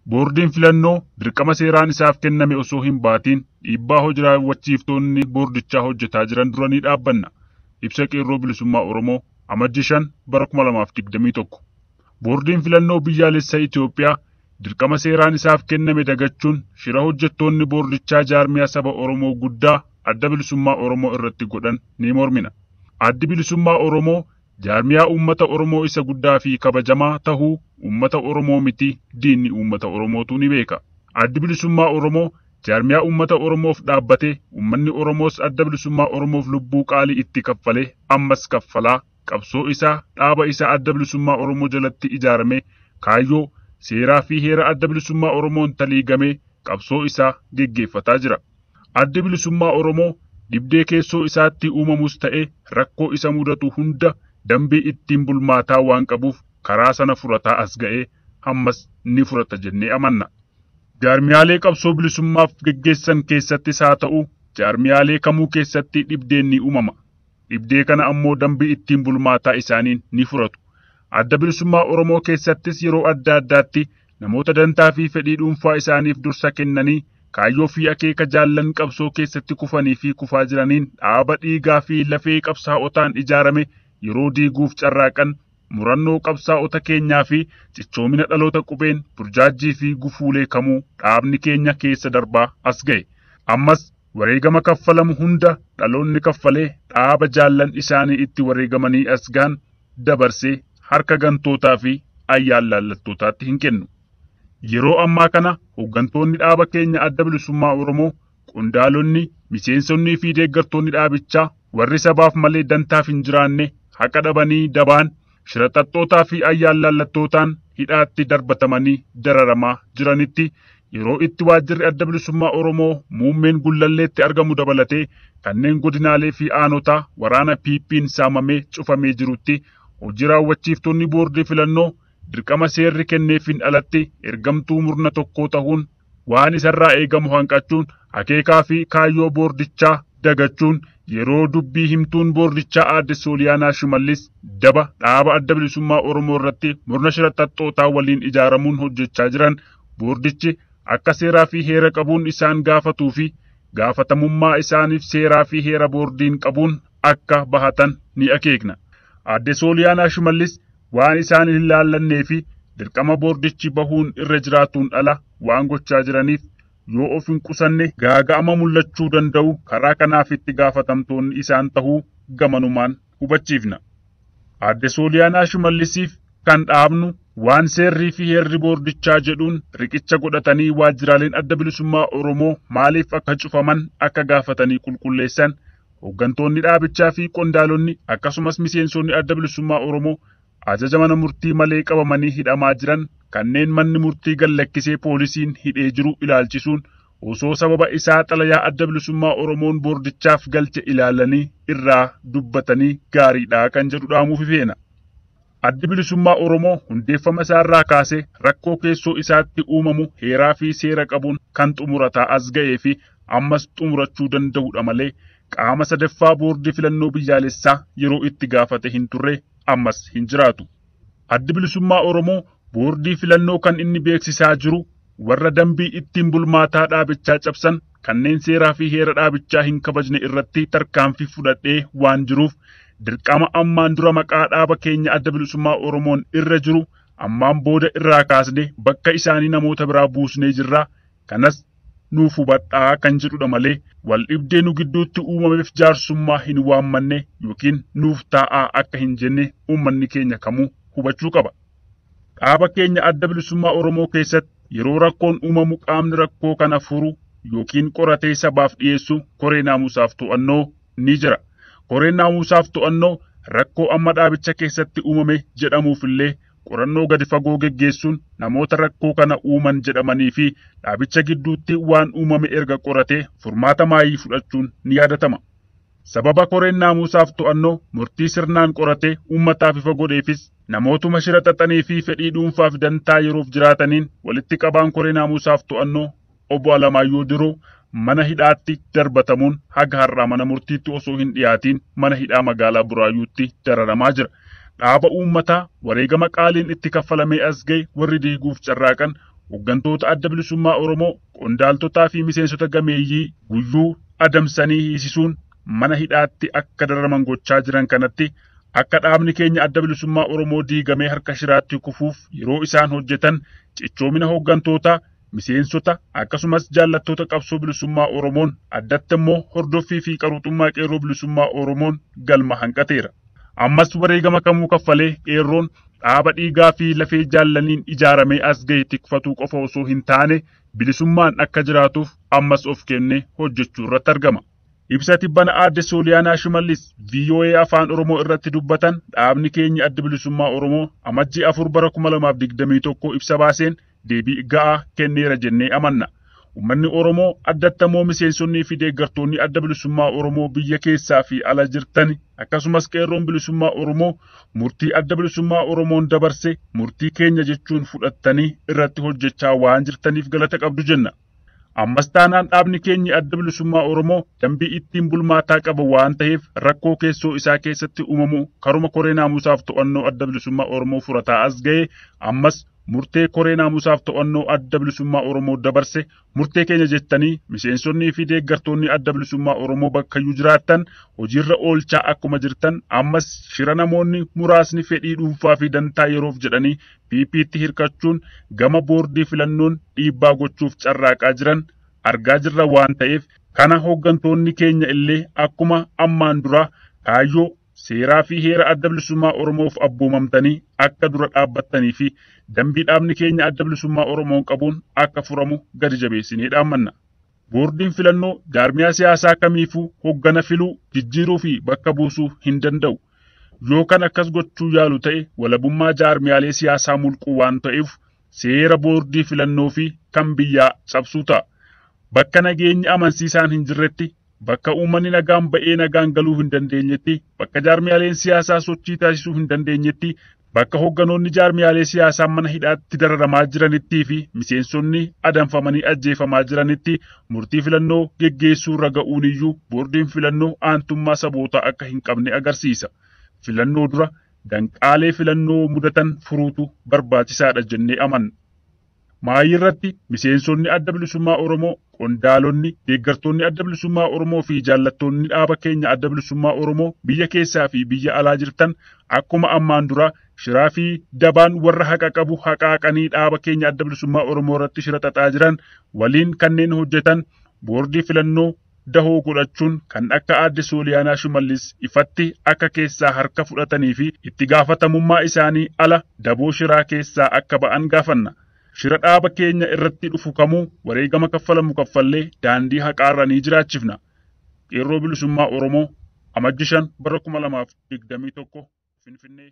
Boordiin filannoo dirqama seeraan isaaf kenname osoo hin baatiin dhiibbaa hojii raawwachiiftoonni boordichaa hojjetaa jiran dura ni dhaabbanna. Ibsa qeerroo bilisummaa Oromoo Amajjii 5 bara 2021. Boordiin filannoo biyyaalessaa Itoophiyaa dirqama seeraan isaaf kenname dagachuun shira hojjettoonni boordichaa jaarmiyaa saba Oromoo guddaa adda bilisummaa Oromoo irratti godhan ni mormina. Addi bilisummaa Oromoo jaarmiyaa uummata Oromoo isa guddaa fi kabajamaa tahuu uummata Oromoo miti diinni uummata Oromootu ni beeka. Addi bilisummaa Oromoo jaarmiyaa uummata Oromoof dhaabbatee uummanni Oromoos adda bilisummaa Oromoof lubbuu qaalii itti kaffalee ammas kaffalaa qabsoo isaa dhaaba isaa adda bilisummaa Oromoo jalatti ijaarame kaayyoo seeraa fi heera adda bilisummaa Oromoon taliigamee qabsoo isaa geggeeffataa jira. Addi bilisummaa Oromoo dibdee keessoo isaatti uumamus ta'e rakkoo isa mudatu hunda dambii ittiin bulmaataa waan qabuuf karaa sana furataa as ga'ee ammas ni furata jennee amanna. Jaarmiyaalee qabsoo bilisummaaf geggeessan keessattis haa ta'u jaarmiyaalee kamuu keessatti dhibdeen ni uumama. Dhibdee kana ammoo dambii ittiin bulmaataa isaaniin ni furatu. Adda bilisummaa Oromoo keessattis yeroo adda addaatti namoota dantaa fi fedhii dhuunfaa isaaniif dursa kennanii kaayyoo fi akeeka jaallan qabsoo keessatti kufanii fi kufaa jiraniin dhaaba dhiigaa fi lafee qabsaa'otaan ijaarame yeroo diiguuf carraaqan murannoo qabsaa'ota keenyaa fi cichoomina dhaloota qubeen burjaajii fi gufuulee kamuu dhaabni keenya keessa darbaa as ga'e. Ammas wareegama kaffalamu hunda dhaloonni kaffalee dhaaba jaallan isaanii itti wareegamanii as ga'an dabarsee harka gantootaa fi ayyaalaallattootaatti hin kennu. Yeroo ammaa kana hooggantoonni dhaaba keenya adda bilisummaa Oromoo, qondaalonni, miseensonnii fi deeggartoonni dhaabichaa warri sabaaf malee dantaaf hin jiraanne haqa dhabanii dabaan shiraxaxxootaa fi ayyaalaallattootaan hidhaatti darbatamanii dararamaa jiranitti yeroo itti waajjirri adda bilisummaa Oromoo muummeen gullalleetti argamu dabalatee kanneen godinaalee fi aanotaa waraana PP'n saamamee cufamee jirutti hojii raawwachiiftonni boordii filannoo dirqama seerri kenneefin alatti ergamtuu murna tokkoo ta'uun waan isarraa eegamu hanqachuun akeekaa fi kaayyoo boordichaa dagachuun yeroo dubbii himtuun boordichaa aadde Sooliyaanaa Shimallis daba dhaaba adda bilisummaa Oromoo irratti murna shiraxaxxootaa waliin ijaaramuun hojjechaa jiran boordichi akka seeraa fi heera qabuun isaan gaafatuu fi gaafatamummaa isaaniif seeraa fi heera boordiin qabuun akka bahatan ni akeekna. Aadde Sooliyaanaa Shimallis waan isaan hin laallannee fi dirqama boordichi bahuun irra jiraatuun ala waan gochaa jiraniif yoo of hin qusanne gaaga'ama mul'achuu danda'u karaa kanaaf itti gaafatamtoonni isaan tahuu gamanumaan hubachiifna. Aadde Sooliyaanaa Shimallisiif kan dhaabnu waan seerrii fi heerri boordichaa jedhuun riqicha godhatanii waajjiraaleen adda bilisummaa Oromoo maaliif akka cufaman akka gaafatanii qulqulleessan hooggantoonni dhaabichaa fi qondaalonni akkasumas miseensonni adda bilisummaa Oromoo ajaja mana murtii malee qabamanii hidhamaa jiran kanneen manni murtii gallakkisee poolisiin hidhee jiru ilaalchisuun osoo sababa isaa xalayaa adda bilisummaa Oromoon boordichaaf galche ilaalanii irraa dubbatanii gaariidhaa kan jedhu dhaamuuf feena. Addi bilisummaa Oromoo hundeeffama isaarraa kaasee rakkoo keessoo isaatti uumamu heeraa fi seera qabuun kan xumurataa as ga'ee fi ammas xumurachuu danda'udha malee qaama sadaffaa boordii filannoo biyyaalessaa yeroo itti gaafate hin turre ammas hin jiraatu. Addi bilisummaa Oromoo boordii filannoo kan inni beeksisaa jiru warra dambii ittiin bulmaataa dhaabichaa cabsan kanneen seeraa fi heera dhaabichaa hin kabajne irratti tarkaanfii fudhadhee waan jiruuf dirqama ammaan dura maqaa dhaaba keenya adda bilisummaa Oromoon irra jiru ammaan booda irraa kaasne bakka isaanii namoota biraa buusnee jirra. Kanas nuuf hubadhaa kan jedhudha malee wal dhibdee nu gidduutti uumameef jaarsummaa hin waammanne yookiin nuuf taa'aa akka hin jenne uummanni keenya kamuu hubachuu qaba. Dhaaba keenya adda bilisummaa Oromoo keessatti yeroo rakkoon uumamu qaamni rakkoo kana furu yookiin qoratee sabaaf dhiyeessu koree naamusaaf to'annoo ni jira. Koreen naamusaaf to'annoo rakkoo amma dhaabicha keessatti uumame jedhamuufillee qorannoo gadi fagoo geggeessuun namoota rakkoo kana uuman jedhamanii fi dhaabicha gidduutti waan uumame erga qoratee furmaata maayii fudhachuun ni yaadatama. Sababa koreen naamusaaf to'annoo murtii sirnaan qoratee uummataaf ifa godheefis namootuma shira xaxanii fi fedhii dhuunfaaf dantaa yeroof jiraataniin walitti qabaan koree naamusaaf to'annoo obbo Alamaayyoo Diroo mana hidhaatti darbatamuun haga har'aa mana murtiitti osoo hin dhiyaatiin mana hidhaa magaalaa Buraayyuutti dararamaa jira. Dhaaba uummataa wareegama qaaliin itti kaffalamee as ga'e warri diiguuf carraaqan hooggantoota adda bilisummaa Oromoo, qondaaltotaa fi miseensota gameeyyii guyyuu adamsanii hiisisuun mana hidhaatti akka dararaman gochaa jiran kanatti akka dhaabni keenya adda bilisummaa Oromoo diigamee harka shiraatti kufuuf yeroo isaan hojjetan cichoomina hooggantootaa, miseensota akkasumas jaallattoota qabsoo bilisummaa Oromoon addatti immoo hordoffii fi qaruuxummaa qeerroo bilisummaa Oromoon galma hanqateera. Ammas wareegama kamuu kaffalee qeerroon dhaaba dhiigaa fi lafee jaallaniin ijaaramee as ga'e tikfatuu qofa osoo hin taane bilisummaan akka jiraatuuf ammas of kennee hojjechuu irratti argama. Ibsa tibbana aadde Sooliyaanaa Shimallis VOA afaan Oromoo irratti dubbatan dhaabni keenya adda bilisummaa Oromoo amajjii 4 bara 2021 ibsa baaseen deebii ga'aa kenneera jennee amanna. Uummanni Oromoo addatti immoo miseensonnii fi deeggartoonni adda bilisummaa Oromoo biyya keessaa fi ala jirtan akkasumas qeerroon bilisummaa Oromoo murtii adda bilisummaa Oromoon dabarse murtii keenya jechuun fudhattanii irratti hojjechaa waan jirtaniif galata qabdu jenna. Ammas taanaan dhaabni keenya adda bilisummaa Oromoo dambii ittiin bulmaataa qaba waan ta'eef rakkoo keessoo isaa keessatti uumamu karuma koree naamusaaf to'annoo adda bilisummaa Oromoo furataa as ga'e ammas murtee koree naamusaaf to'annoo adda bilisummaa Oromoo dabarse murtee keenya jettanii miseensonnii fi deeggartoonni adda bilisummaa Oromoo bakkayyuu jiraattan hojiirra oolchaa akkuma jirtan ammas shira namoonni muraasni fedhii dhuunfaa fi dantaa yeroof jedhanii PP'tti hirkachuun gama boordii filannoon dhiibbaa gochuuf carraaqaa jiran argaa jirra waan ta'eef kana hooggantoonni keenya illee akkuma ammaan dura kaayyoo seeraa fi heera adda bilisummaa Oromoof abboomamtanii akka dura dhaabbattanii fi dambii dhaabni keenya adda bilisummaa Oromoon qabuun akka furamu gadi jabeessinee dhaammanna. Boordiin filannoo jaarmiyaa siyaasaa kamiifuu hooggana filuu, jijjiiruu fi bakka buusuu hin danda'u. Yoo kan akkas gochuu yaalu ta'e walabummaa jaarmiyaalee siyaasaa mulquu waan ta'eef seera boordii filannoo fi kan biyyaa cabsuu ta'a. Bakka nageenyi amansiisaan hin jirretti, bakka uummanni nagaan ba'ee nagaan galuu hin dandeenyetti, bakka jaarmiyaaleen siyaasaa sochii taasisuu hin dandeenyetti, bakka hoogganoonni jaarmiyaalee siyaasaa mana hidhaatti dararamaa jiranittii fi miseensonni adamfamanii ajjeefamaa jiranitti murtii filannoo geggeessuu irra ga'uun iyyuu boordiin filannoo aantummaa sabootaa akka hin qabne agarsiisa. Filannoo dura danqaalee filannoo mudatan furuutu barbaachisaadha jennee amanna. Maayii irratti miseensonni adda bilisummaa Oromoo, qondaalonni, deeggartoonni adda bilisummaa Oromoo fi jaallattoonni dhaaba keenya adda bilisummaa Oromoo biyya keessaa fi biyya alaa jirtan akkuma ammaan dura shiraa fi dabaan warra haqa qabu haqaaqanii dhaaba keenya adda bilisummaa Oromoo irratti shira xaxaa jiran waliin kanneen hojjetan boordii filannoo dahoo godhachuun kan akka aadde Sooliyaanaa Shimallis ifatti akka keessaa harka fudhatanii fi itti gaafatamummaa isaanii ala daboo shiraa keessaa akka ba'an gaafanna. Shira dhaaba keenya irratti dhufu kamuu wareegama kaffalamu kaffallee daandii haqaarra ni jiraachifna. Qeerroo bilisummaa Oromoo amajjii 5 bara 2021 Finfinnee.